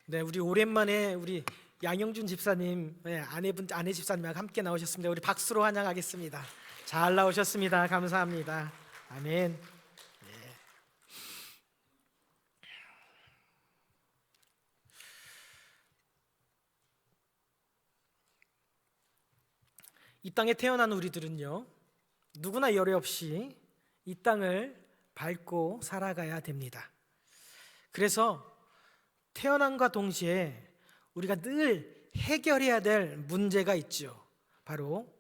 네, 우리 오랜만에 우리 양영준 집사님, 아내 집사님과 함께 나오셨습니다. 우리 박수로 환영하겠습니다. 잘 나오셨습니다. 감사합니다. 아멘. 이 땅에 태어난 우리들은요, 누구나 열애 없이 이 땅을 밟고 살아가야 됩니다. 그래서 태어남과 동시에 우리가 늘 해결해야 될 문제가 있죠. 바로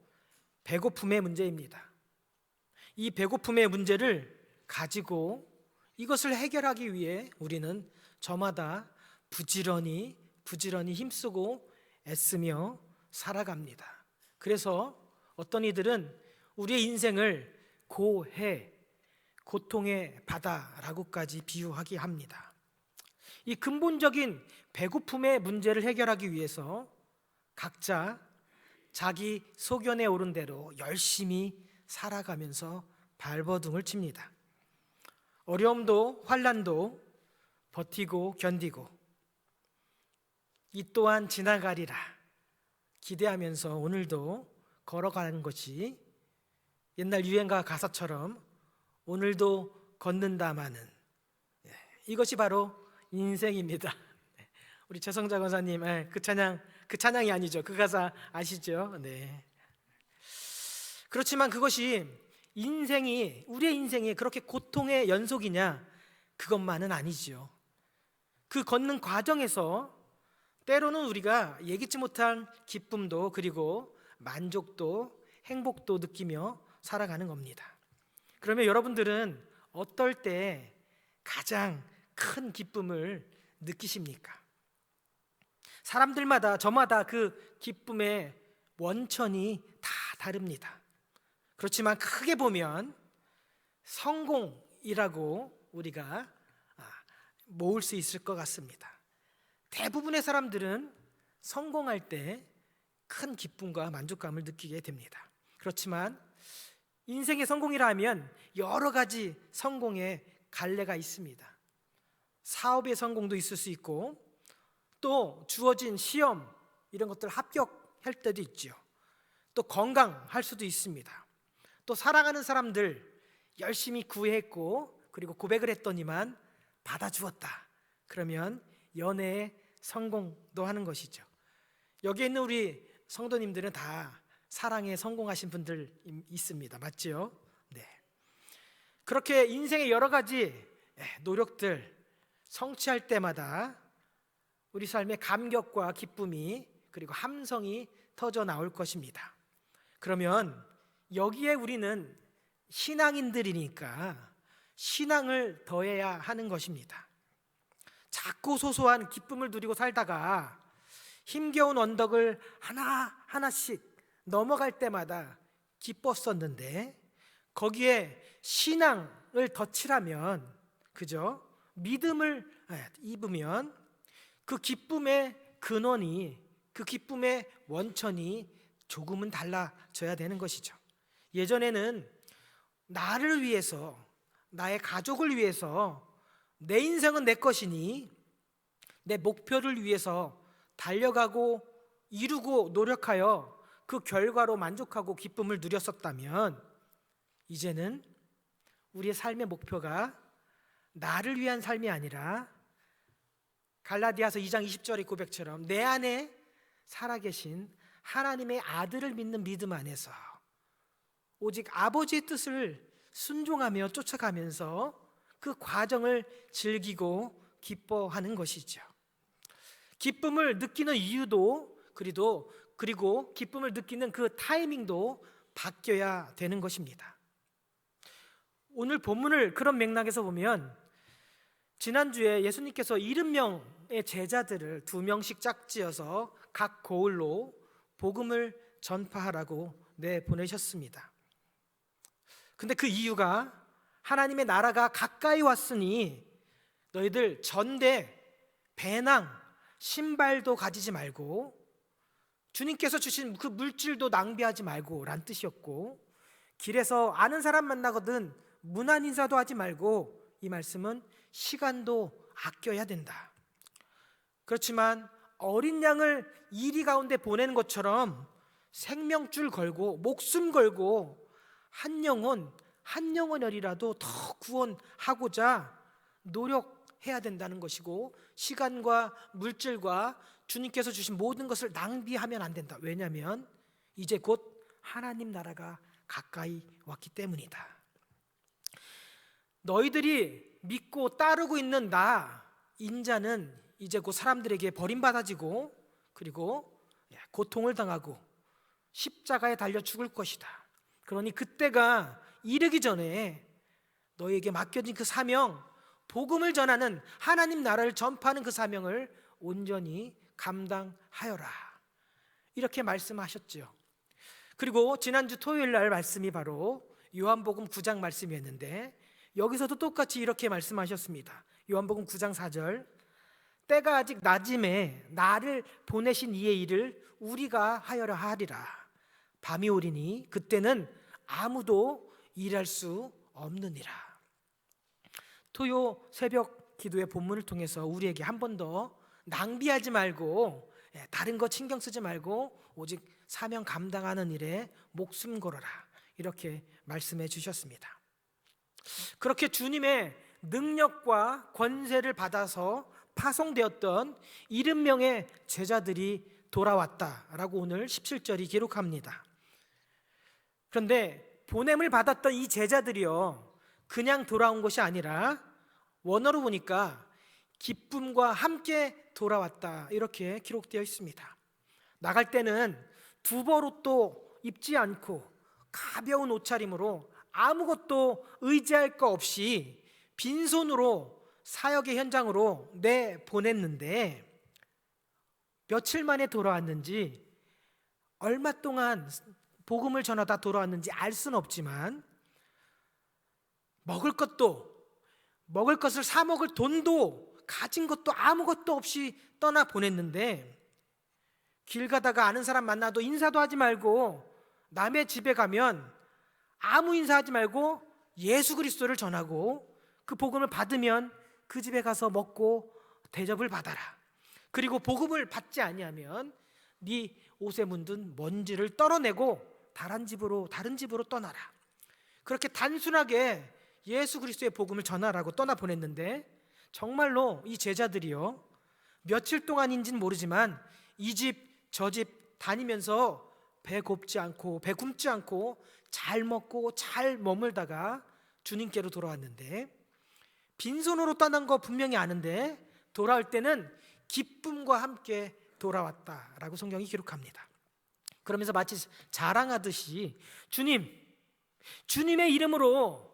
배고픔의 문제입니다. 이 배고픔의 문제를 가지고 이것을 해결하기 위해 우리는 저마다 부지런히 힘쓰고 애쓰며 살아갑니다. 그래서 어떤 이들은 우리의 인생을 고해, 고통의 바다라고까지 비유하게 합니다. 이 근본적인 배고픔의 문제를 해결하기 위해서 각자 자기 소견에 오른 대로 열심히 살아가면서 발버둥을 칩니다. 어려움도 환난도 버티고 견디고 이 또한 지나가리라 기대하면서 오늘도 걸어가는 것이 옛날 유행가 가사처럼 오늘도 걷는다마는, 이것이 바로 인생입니다. 우리 최성자 권사님, 그 찬양이 아니죠. 그 가사 아시죠? 네. 그렇지만 그것이 우리의 인생이 그렇게 고통의 연속이냐? 그것만은 아니죠. 그 걷는 과정에서 때로는 우리가 예기치 못한 기쁨도 그리고 만족도 행복도 느끼며 살아가는 겁니다. 그러면 여러분들은 어떨 때 가장 큰 기쁨을 느끼십니까? 사람들마다 저마다 그 기쁨의 원천이 다 다릅니다. 그렇지만 크게 보면 성공이라고 우리가 모을 수 있을 것 같습니다. 대부분의 사람들은 성공할 때 큰 기쁨과 만족감을 느끼게 됩니다. 그렇지만 인생의 성공이라 하면 여러 가지 성공의 갈래가 있습니다. 사업의 성공도 있을 수 있고 또 주어진 시험 이런 것들 합격할 때도 있죠. 또 건강할 수도 있습니다. 또 사랑하는 사람들 열심히 구애했고 그리고 고백을 했더니만 받아주었다. 그러면 연애의 성공도 하는 것이죠. 여기 있는 우리 성도님들은 다 사랑에 성공하신 분들 있습니다. 맞죠? 네. 그렇게 인생의 여러 가지 노력들 성취할 때마다 우리 삶의 감격과 기쁨이 그리고 함성이 터져 나올 것입니다. 그러면 여기에 우리는 신앙인들이니까 신앙을 더해야 하는 것입니다. 작고 소소한 기쁨을 누리고 살다가 힘겨운 언덕을 하나씩 넘어갈 때마다 기뻤었는데 거기에 신앙을 덧칠하면, 그죠? 믿음을 입으면 그 기쁨의 근원이, 그 기쁨의 원천이 조금은 달라져야 되는 것이죠. 예전에는 나를 위해서, 나의 가족을 위해서 내 인생은 내 것이니 내 목표를 위해서 달려가고 이루고 노력하여 그 결과로 만족하고 기쁨을 누렸었다면 이제는 우리의 삶의 목표가 나를 위한 삶이 아니라 갈라디아서 2장 20절의 고백처럼 내 안에 살아계신 하나님의 아들을 믿는 믿음 안에서 오직 아버지의 뜻을 순종하며 쫓아가면서 그 과정을 즐기고 기뻐하는 것이죠. 기쁨을 느끼는 이유도 그리고 기쁨을 느끼는 그 타이밍도 바뀌어야 되는 것입니다. 오늘 본문을 그런 맥락에서 보면 지난주에 예수님께서 70명의 제자들을 2명씩 짝지어서 각 고을로 복음을 전파하라고 내보내셨습니다. 근데 그 이유가 하나님의 나라가 가까이 왔으니 너희들 전대, 배낭, 신발도 가지지 말고 주님께서 주신 그 물질도 낭비하지 말고 란 뜻이었고, 길에서 아는 사람 만나거든 문안 인사도 하지 말고, 이 말씀은 시간도 아껴야 된다. 그렇지만 어린 양을 이리 가운데 보내는 것처럼 생명줄 걸고 목숨 걸고 한 영혼이라도 더 구원하고자 노력해야 된다는 것이고, 시간과 물질과 주님께서 주신 모든 것을 낭비하면 안 된다. 왜냐하면 이제 곧 하나님 나라가 가까이 왔기 때문이다. 너희들이 믿고 따르고 있는 나 인자는 이제 곧 사람들에게 버림받아지고 그리고 고통을 당하고 십자가에 달려 죽을 것이다. 그러니 그때가 이르기 전에 너희에게 맡겨진 그 사명, 복음을 전하는, 하나님 나라를 전파하는 그 사명을 온전히 감당하여라, 이렇게 말씀하셨죠. 그리고 지난주 토요일 날 말씀이 바로 요한복음 9장 말씀이었는데, 여기서도 똑같이 이렇게 말씀하셨습니다. 요한복음 9장 4절, 때가 아직 낮음에 나를 보내신 이의 일을 우리가 하여라 하리라. 밤이 오리니 그때는 아무도 일할 수 없느니라. 토요 새벽 기도의 본문을 통해서 우리에게 한 번 더 낭비하지 말고, 다른 거 신경 쓰지 말고 오직 사명 감당하는 일에 목숨 걸어라, 이렇게 말씀해 주셨습니다. 그렇게 주님의 능력과 권세를 받아서 파송되었던 70명의 제자들이 돌아왔다라고 오늘 17절이 기록합니다. 그런데 보냄을 받았던 이 제자들이요, 그냥 돌아온 것이 아니라 원어로 보니까 기쁨과 함께 돌아왔다, 이렇게 기록되어 있습니다. 나갈 때는 두벌옷도 입지 않고 가벼운 옷차림으로 아무것도 의지할 거 없이 빈손으로 사역의 현장으로 내보냈는데, 며칠 만에 돌아왔는지, 얼마 동안 복음을 전하다 돌아왔는지 알 수는 없지만, 먹을 것을 사 먹을 돈도 가진 것도 아무것도 없이 떠나 보냈는데, 길 가다가 아는 사람 만나도 인사도 하지 말고, 남의 집에 가면 아무 인사하지 말고 예수 그리스도를 전하고, 그 복음을 받으면 그 집에 가서 먹고 대접을 받아라. 그리고 복음을 받지 아니하면 네 옷에 묻은 먼지를 떨어내고 다른 집으로 떠나라. 그렇게 단순하게 예수 그리스도의 복음을 전하라고 떠나보냈는데, 정말로 이 제자들이요, 며칠 동안인지는 모르지만 이 집 저 집 다니면서 배 곱지 않고 배 굶지 않고 잘 먹고 잘 머물다가 주님께로 돌아왔는데, 빈손으로 떠난 거 분명히 아는데 돌아올 때는 기쁨과 함께 돌아왔다라고 성경이 기록합니다. 그러면서 마치 자랑하듯이 주님의 이름으로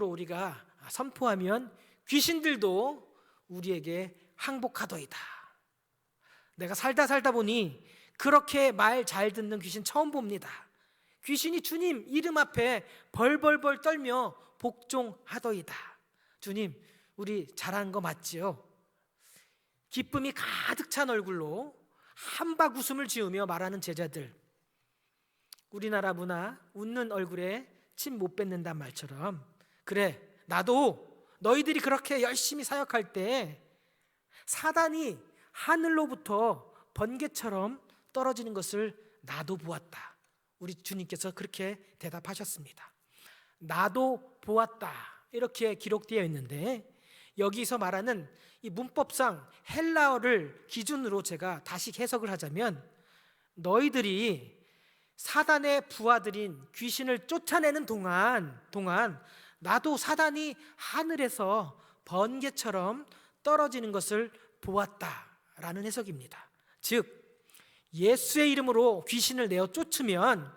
우리가 선포하면 귀신들도 우리에게 항복하더이다. 내가 살다 보니 그렇게 말 잘 듣는 귀신 처음 봅니다. 귀신이 주님 이름 앞에 벌벌벌 떨며 복종하더이다. 주님, 우리 잘하는 거 맞지요? 기쁨이 가득 찬 얼굴로 한박 웃음을 지으며 말하는 제자들. 우리나라 문화, 웃는 얼굴에 침 못 뱉는단 말처럼, 그래, 나도 너희들이 그렇게 열심히 사역할 때 사단이 하늘로부터 번개처럼 떨어지는 것을 나도 보았다. 우리 주님께서 그렇게 대답하셨습니다. 나도 보았다, 이렇게 기록되어 있는데, 여기서 말하는 이 문법상 헬라어를 기준으로 제가 다시 해석을 하자면, 너희들이 사단의 부하들인 귀신을 쫓아내는 동안 나도 사단이 하늘에서 번개처럼 떨어지는 것을 보았다라는 해석입니다. 즉, 예수의 이름으로 귀신을 내어 쫓으면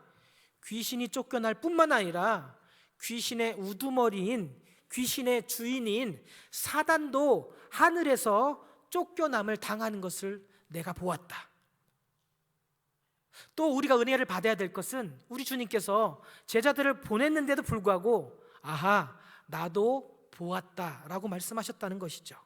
귀신이 쫓겨날 뿐만 아니라 귀신의 우두머리인, 귀신의 주인인 사단도 하늘에서 쫓겨남을 당하는 것을 내가 보았다. 또 우리가 은혜를 받아야 될 것은, 우리 주님께서 제자들을 보냈는데도 불구하고 아하, 나도 보았다라고 말씀하셨다는 것이죠.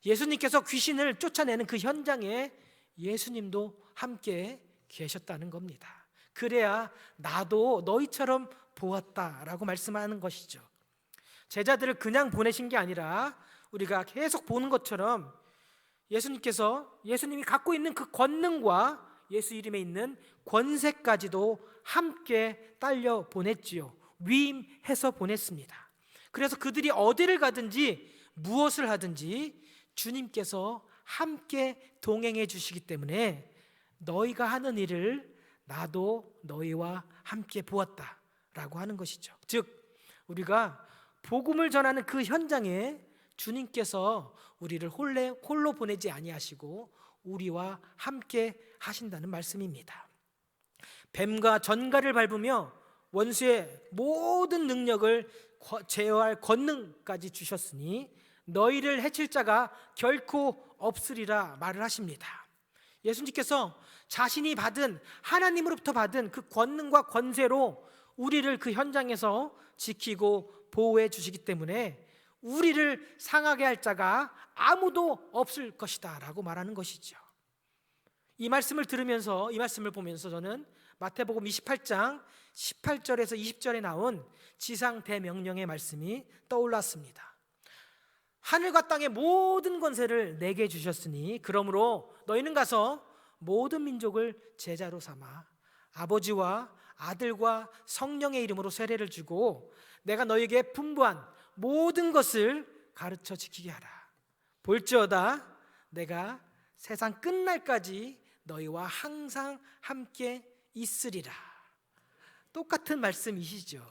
예수님께서 귀신을 쫓아내는 그 현장에 예수님도 함께 계셨다는 겁니다. 그래야 나도 너희처럼 보았다라고 말씀하는 것이죠. 제자들을 그냥 보내신 게 아니라 우리가 계속 보는 것처럼 예수님이 갖고 있는 그 권능과 예수 이름에 있는 권세까지도 함께 딸려 보냈지요. 위임해서 보냈습니다. 그래서 그들이 어디를 가든지 무엇을 하든지 주님께서 함께 동행해 주시기 때문에 너희가 하는 일을 나도 너희와 함께 보았다라고 하는 것이죠. 즉 우리가 복음을 전하는 그 현장에 주님께서 우리를 홀로 보내지 아니하시고 우리와 함께 하신다는 말씀입니다. 뱀과 전갈을 밟으며 원수의 모든 능력을 제어할 권능까지 주셨으니 너희를 해칠 자가 결코 없으리라 말을 하십니다. 예수님께서 자신이 받은 하나님으로부터 받은 그 권능과 권세로 우리를 그 현장에서 지키고 보호해 주시기 때문에 우리를 상하게 할 자가 아무도 없을 것이다 라고 말하는 것이죠. 이 말씀을 들으면서, 이 말씀을 보면서 저는 마태복음 28장 18절에서 20절에 나온 지상 대명령의 말씀이 떠올랐습니다. 하늘과 땅의 모든 권세를 내게 주셨으니 그러므로 너희는 가서 모든 민족을 제자로 삼아 아버지와 아들과 성령의 이름으로 세례를 주고 내가 너희에게 분부한 모든 것을 가르쳐 지키게 하라. 볼지어다 내가 세상 끝날까지 너희와 항상 함께 있으리라. 똑같은 말씀이시죠.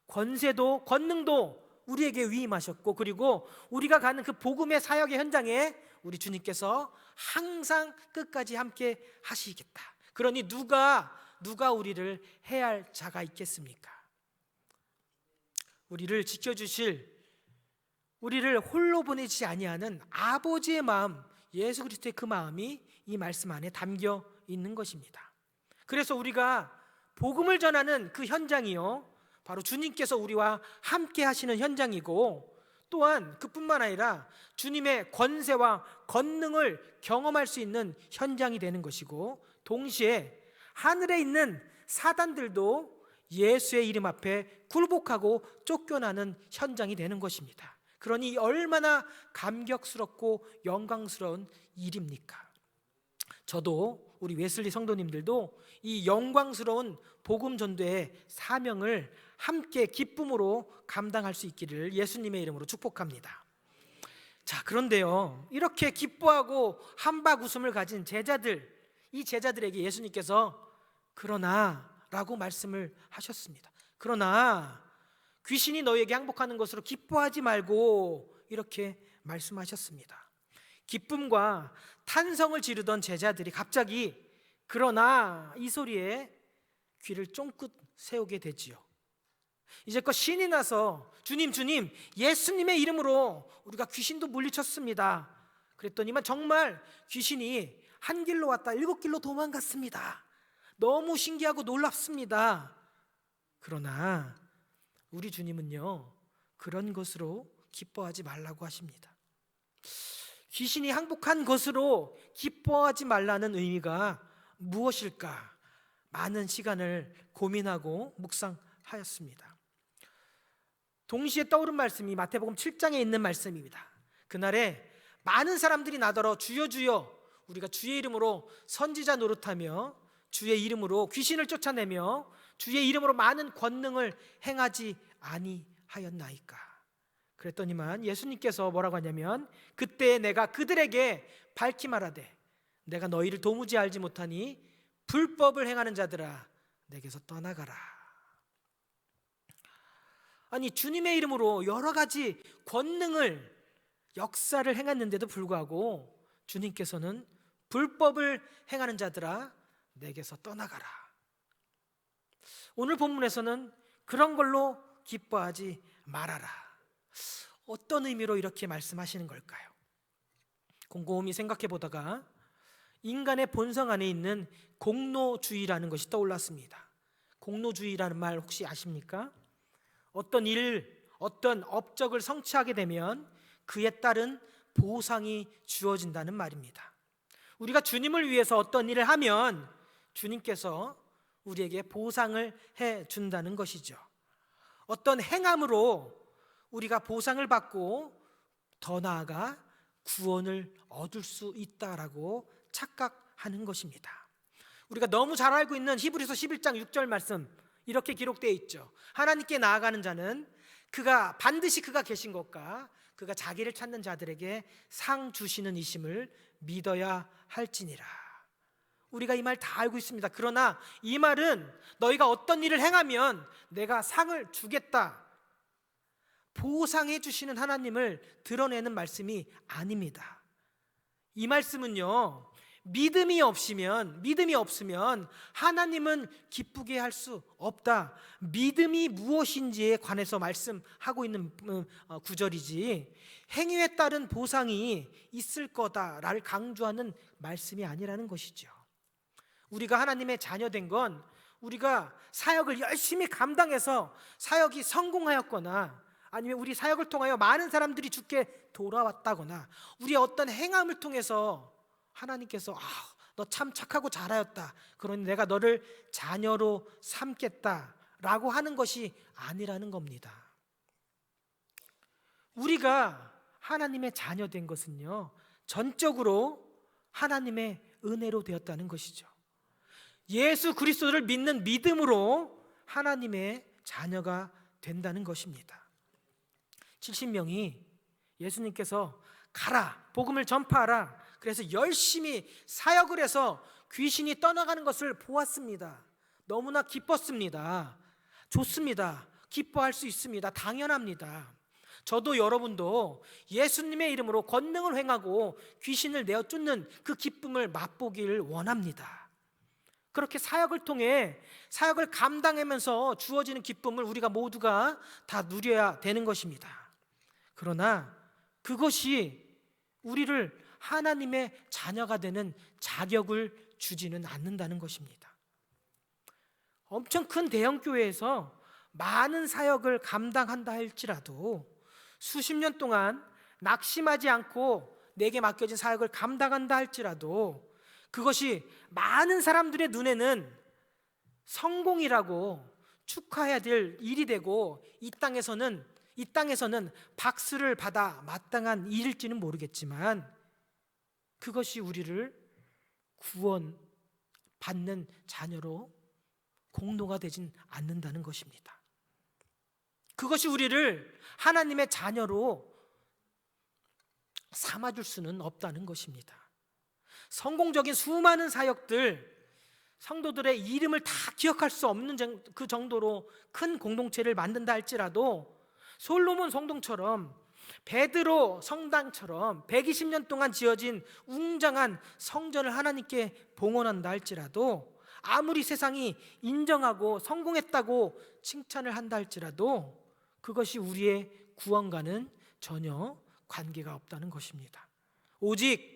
권세도 권능도 우리에게 위임하셨고, 그리고 우리가 가는 그 복음의 사역의 현장에 우리 주님께서 항상 끝까지 함께 하시겠다. 그러니 누가 우리를 해할 자가 있겠습니까? 우리를 지켜주실, 우리를 홀로 보내지 아니하는 아버지의 마음, 예수 그리스도의 그 마음이 이 말씀 안에 담겨 있는 것입니다. 그래서 우리가 복음을 전하는 그 현장이요, 바로 주님께서 우리와 함께 하시는 현장이고, 또한 그뿐만 아니라 주님의 권세와 권능을 경험할 수 있는 현장이 되는 것이고, 동시에 하늘에 있는 사단들도 예수의 이름 앞에 굴복하고 쫓겨나는 현장이 되는 것입니다. 그러니 얼마나 감격스럽고 영광스러운 일입니까? 저도, 우리 웨슬리 성도님들도 이 영광스러운 복음 전도의 사명을 함께 기쁨으로 감당할 수 있기를 예수님의 이름으로 축복합니다. 자, 그런데요, 이렇게 기뻐하고 한박 웃음을 가진 제자들, 이 제자들에게 예수님께서 그러나 라고 말씀을 하셨습니다. 그러나 귀신이 너희에게 항복하는 것으로 기뻐하지 말고, 이렇게 말씀하셨습니다. 기쁨과 탄성을 지르던 제자들이 갑자기 그러나 이 소리에 귀를 쫑긋 세우게 되지요. 이제껏 신이 나서 주님 예수님의 이름으로 우리가 귀신도 물리쳤습니다. 그랬더니만 정말 귀신이 한 길로 왔다 7길로 도망갔습니다. 너무 신기하고 놀랍습니다. 그러나 우리 주님은요, 그런 것으로 기뻐하지 말라고 하십니다. 귀신이 항복한 것으로 기뻐하지 말라는 의미가 무엇일까? 많은 시간을 고민하고 묵상하였습니다. 동시에 떠오른 말씀이 마태복음 7장에 있는 말씀입니다. 그날에 많은 사람들이 나더러 주여 주여, 우리가 주의 이름으로 선지자 노릇하며 주의 이름으로 귀신을 쫓아내며 주의 이름으로 많은 권능을 행하지 아니하였나이까? 그랬더니만 예수님께서 뭐라고 하냐면, 그때 내가 그들에게 밝히 말하되 내가 너희를 도무지 알지 못하니 불법을 행하는 자들아 내게서 떠나가라. 아니, 주님의 이름으로 여러 가지 권능을, 역사를 행했는데도 불구하고 주님께서는 불법을 행하는 자들아 내게서 떠나가라. 오늘 본문에서는 그런 걸로 기뻐하지 말아라. 어떤 의미로 이렇게 말씀하시는 걸까요? 곰곰이 생각해 보다가 인간의 본성 안에 있는 공로주의라는 것이 떠올랐습니다. 공로주의라는 말 혹시 아십니까? 어떤 일, 어떤 업적을 성취하게 되면 그에 따른 보상이 주어진다는 말입니다. 우리가 주님을 위해서 어떤 일을 하면 주님께서 우리에게 보상을 해준다는 것이죠. 어떤 행함으로 우리가 보상을 받고 더 나아가 구원을 얻을 수 있다라고 착각하는 것입니다. 우리가 너무 잘 알고 있는 히브리서 11장 6절 말씀, 이렇게 기록되어 있죠. 하나님께 나아가는 자는 반드시 그가 계신 것과 그가 자기를 찾는 자들에게 상 주시는 이심을 믿어야 할지니라. 우리가 이 말 다 알고 있습니다. 그러나 이 말은 너희가 어떤 일을 행하면 내가 상을 주겠다, 보상해 주시는 하나님을 드러내는 말씀이 아닙니다. 이 말씀은요, 믿음이 없으면 하나님은 기쁘게 할 수 없다, 믿음이 무엇인지에 관해서 말씀하고 있는 구절이지, 행위에 따른 보상이 있을 거다를 강조하는 말씀이 아니라는 것이죠. 우리가 하나님의 자녀된 건 우리가 사역을 열심히 감당해서 사역이 성공하였거나, 아니면 우리 사역을 통하여 많은 사람들이 주께 돌아왔다거나, 우리의 어떤 행함을 통해서 하나님께서 너 참 착하고 잘하였다, 그러니 내가 너를 자녀로 삼겠다라고 하는 것이 아니라는 겁니다. 우리가 하나님의 자녀된 것은요, 전적으로 하나님의 은혜로 되었다는 것이죠. 예수 그리스도를 믿는 믿음으로 하나님의 자녀가 된다는 것입니다. 70명이 예수님께서 가라, 복음을 전파하라, 그래서 열심히 사역을 해서 귀신이 떠나가는 것을 보았습니다. 너무나 기뻤습니다. 좋습니다. 기뻐할 수 있습니다. 당연합니다. 저도 여러분도 예수님의 이름으로 권능을 행하고 귀신을 내어 쫓는 그 기쁨을 맛보기를 원합니다. 그렇게 사역을 통해 사역을 감당하면서 주어지는 기쁨을 우리가 모두가 다 누려야 되는 것입니다. 그러나 그것이 우리를 하나님의 자녀가 되는 자격을 주지는 않는다는 것입니다. 엄청 큰 대형교회에서 많은 사역을 감당한다 할지라도, 수십 년 동안 낙심하지 않고 내게 맡겨진 사역을 감당한다 할지라도, 그것이 많은 사람들의 눈에는 성공이라고 축하해야 될 일이 되고 이 땅에서는 박수를 받아 마땅한 일일지는 모르겠지만, 그것이 우리를 구원받는 자녀로 공로가 되진 않는다는 것입니다. 그것이 우리를 하나님의 자녀로 삼아줄 수는 없다는 것입니다. 성공적인 수많은 사역들, 성도들의 이름을 다 기억할 수 없는 그 정도로 큰 공동체를 만든다 할지라도, 솔로몬 성당처럼, 베드로 성당처럼 120년 동안 지어진 웅장한 성전을 하나님께 봉헌한다 할지라도, 아무리 세상이 인정하고 성공했다고 칭찬을 한다 할지라도, 그것이 우리의 구원과는 전혀 관계가 없다는 것입니다. 오직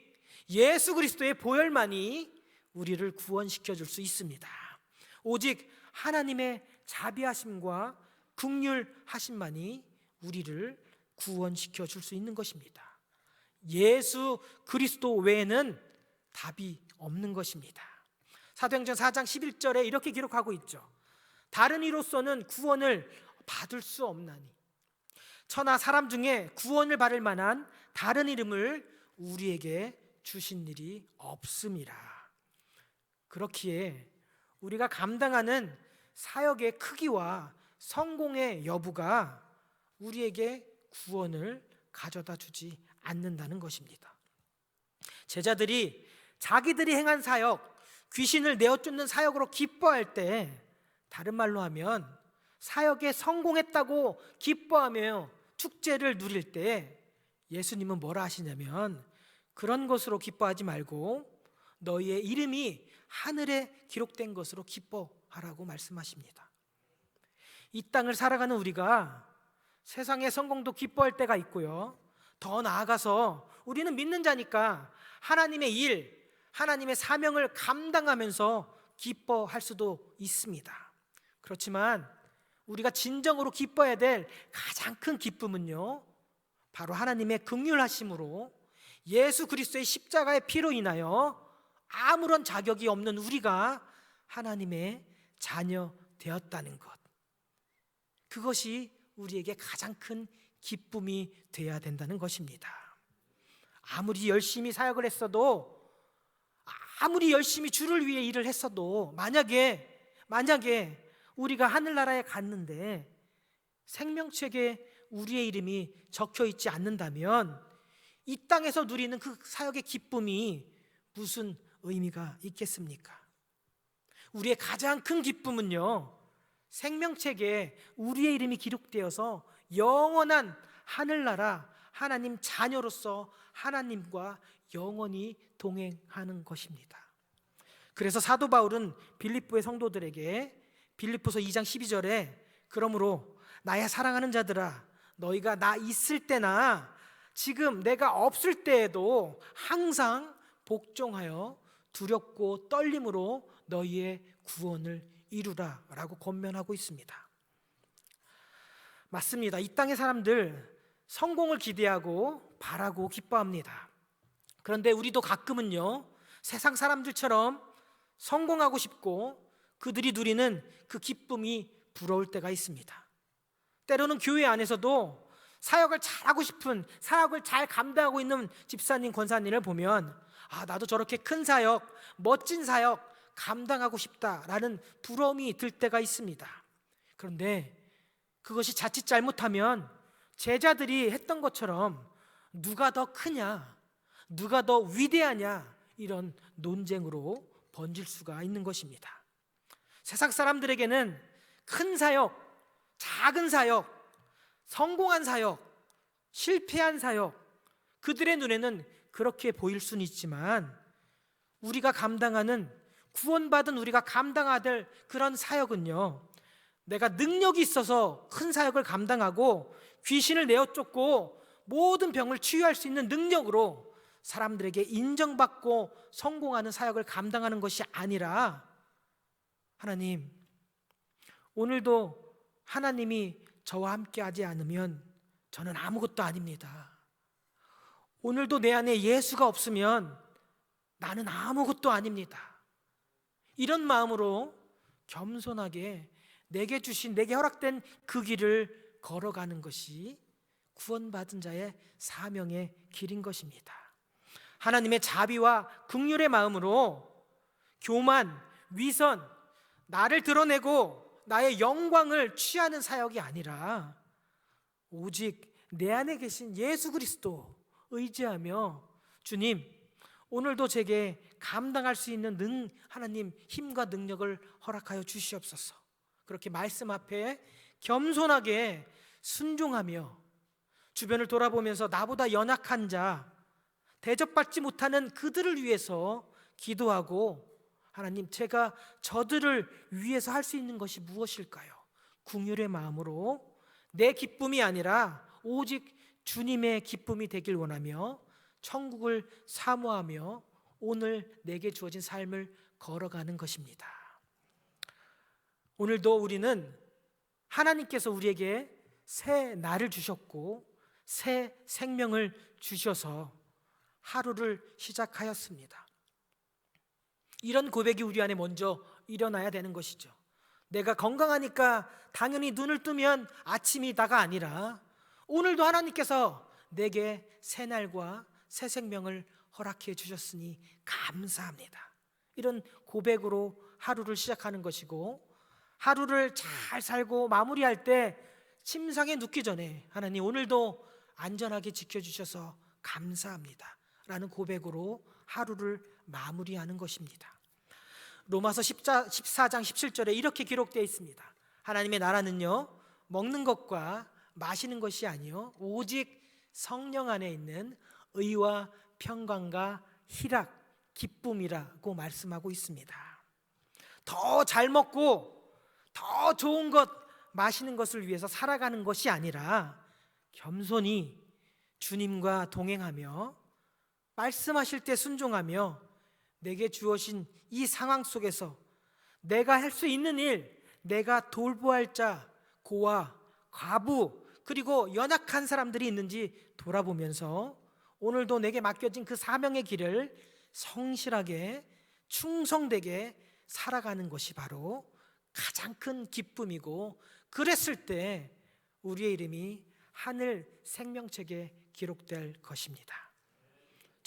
예수 그리스도의 보혈만이 우리를 구원시켜 줄 수 있습니다. 오직 하나님의 자비하심과 긍휼하심만이 우리를 구원시켜 줄 수 있는 것입니다. 예수 그리스도 외에는 답이 없는 것입니다. 사도행전 4장 11절에 이렇게 기록하고 있죠. 다른 이로서는 구원을 받을 수 없나니, 천하 사람 중에 구원을 받을 만한 다른 이름을 우리에게 주신 일이 없음이라. 그렇기에 우리가 감당하는 사역의 크기와 성공의 여부가 우리에게 구원을 가져다 주지 않는다는 것입니다. 제자들이 자기들이 행한 사역, 귀신을 내어 쫓는 사역으로 기뻐할 때, 다른 말로 하면 사역에 성공했다고 기뻐하며 축제를 누릴 때, 예수님은 뭐라 하시냐면, 그런 것으로 기뻐하지 말고 너희의 이름이 하늘에 기록된 것으로 기뻐하라고 말씀하십니다. 이 땅을 살아가는 우리가 세상의 성공도 기뻐할 때가 있고요, 더 나아가서 우리는 믿는 자니까 하나님의 일, 하나님의 사명을 감당하면서 기뻐할 수도 있습니다. 그렇지만 우리가 진정으로 기뻐해야 될 가장 큰 기쁨은요, 바로 하나님의 긍휼하심으로 예수 그리스도의 십자가의 피로 인하여 아무런 자격이 없는 우리가 하나님의 자녀 되었다는 것, 그것이 우리에게 가장 큰 기쁨이 되어야 된다는 것입니다. 아무리 열심히 사역을 했어도, 아무리 열심히 주를 위해 일을 했어도 만약에 우리가 하늘나라에 갔는데 생명책에 우리의 이름이 적혀 있지 않는다면 이 땅에서 누리는 그 사역의 기쁨이 무슨 의미가 있겠습니까? 우리의 가장 큰 기쁨은요, 생명책에 우리의 이름이 기록되어서 영원한 하늘나라 하나님 자녀로서 하나님과 영원히 동행하는 것입니다. 그래서 사도 바울은 빌립보의 성도들에게 빌립보서 2장 12절에 그러므로 나의 사랑하는 자들아, 너희가 나 있을 때나 지금 내가 없을 때에도 항상 복종하여 두렵고 떨림으로 너희의 구원을 이루라 라고 권면하고 있습니다. 맞습니다. 이 땅의 사람들 성공을 기대하고 바라고 기뻐합니다. 그런데 우리도 가끔은요, 세상 사람들처럼 성공하고 싶고 그들이 누리는 그 기쁨이 부러울 때가 있습니다. 때로는 교회 안에서도 사역을 잘하고 싶은, 사역을 잘 감당하고 있는 집사님, 권사님을 보면 나도 저렇게 큰 사역, 멋진 사역 감당하고 싶다라는 부러움이 들 때가 있습니다. 그런데 그것이 자칫 잘못하면 제자들이 했던 것처럼 누가 더 크냐, 누가 더 위대하냐, 이런 논쟁으로 번질 수가 있는 것입니다. 세상 사람들에게는 큰 사역, 작은 사역, 성공한 사역, 실패한 사역, 그들의 눈에는 그렇게 보일 수는 있지만 우리가 감당하는, 구원받은 우리가 감당해야 될 그런 사역은요, 내가 능력이 있어서 큰 사역을 감당하고 귀신을 내어 쫓고 모든 병을 치유할 수 있는 능력으로 사람들에게 인정받고 성공하는 사역을 감당하는 것이 아니라, 하나님, 오늘도 하나님이 저와 함께 하지 않으면 저는 아무것도 아닙니다. 오늘도 내 안에 예수가 없으면 나는 아무것도 아닙니다. 이런 마음으로 겸손하게 내게 주신, 내게 허락된 그 길을 걸어가는 것이 구원받은 자의 사명의 길인 것입니다. 하나님의 자비와 긍휼의 마음으로 교만, 위선, 나를 드러내고 나의 영광을 취하는 사역이 아니라 오직 내 안에 계신 예수 그리스도 의지하며, 주님, 오늘도 제게 감당할 수 있는 하나님 힘과 능력을 허락하여 주시옵소서. 그렇게 말씀 앞에 겸손하게 순종하며 주변을 돌아보면서 나보다 연약한 자, 대접받지 못하는 그들을 위해서 기도하고, 하나님, 제가 저들을 위해서 할 수 있는 것이 무엇일까요? 긍휼의 마음으로 내 기쁨이 아니라 오직 주님의 기쁨이 되길 원하며 천국을 사모하며 오늘 내게 주어진 삶을 걸어가는 것입니다. 오늘도 우리는 하나님께서 우리에게 새 날을 주셨고 새 생명을 주셔서 하루를 시작하였습니다. 이런 고백이 우리 안에 먼저 일어나야 되는 것이죠. 내가 건강하니까 당연히 눈을 뜨면 아침이다가 아니라 오늘도 하나님께서 내게 새 날과 새 생명을 허락해 주셨으니 감사합니다. 이런 고백으로 하루를 시작하는 것이고, 하루를 잘 살고 마무리할 때 침상에 눕기 전에 하나님, 오늘도 안전하게 지켜주셔서 감사합니다 라는 고백으로 하루를 마무리하는 것입니다. 로마서 14장 17절에 이렇게 기록되어 있습니다. 하나님의 나라는요, 먹는 것과 마시는 것이 아니요 오직 성령 안에 있는 의와 평강과 희락, 기쁨이라고 말씀하고 있습니다. 더 잘 먹고 더 좋은 것, 마시는 것을 위해서 살아가는 것이 아니라 겸손히 주님과 동행하며 말씀하실 때 순종하며 내게 주어진 이 상황 속에서 내가 할 수 있는 일, 내가 돌보아야 할 자, 고아, 과부, 그리고 연약한 사람들이 있는지 돌아보면서 오늘도 내게 맡겨진 그 사명의 길을 성실하게 충성되게 살아가는 것이 바로 가장 큰 기쁨이고, 그랬을 때 우리의 이름이 하늘 생명책에 기록될 것입니다.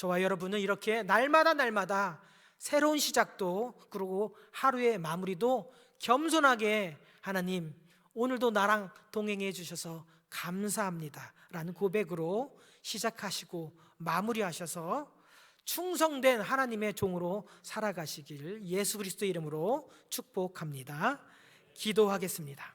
저와 여러분은 이렇게 날마다 새로운 시작도, 그리고 하루의 마무리도 겸손하게 하나님 오늘도 나랑 동행해 주셔서 감사합니다 라는 고백으로 시작하시고 마무리하셔서 충성된 하나님의 종으로 살아가시길 예수 그리스도의 이름으로 축복합니다. 기도하겠습니다.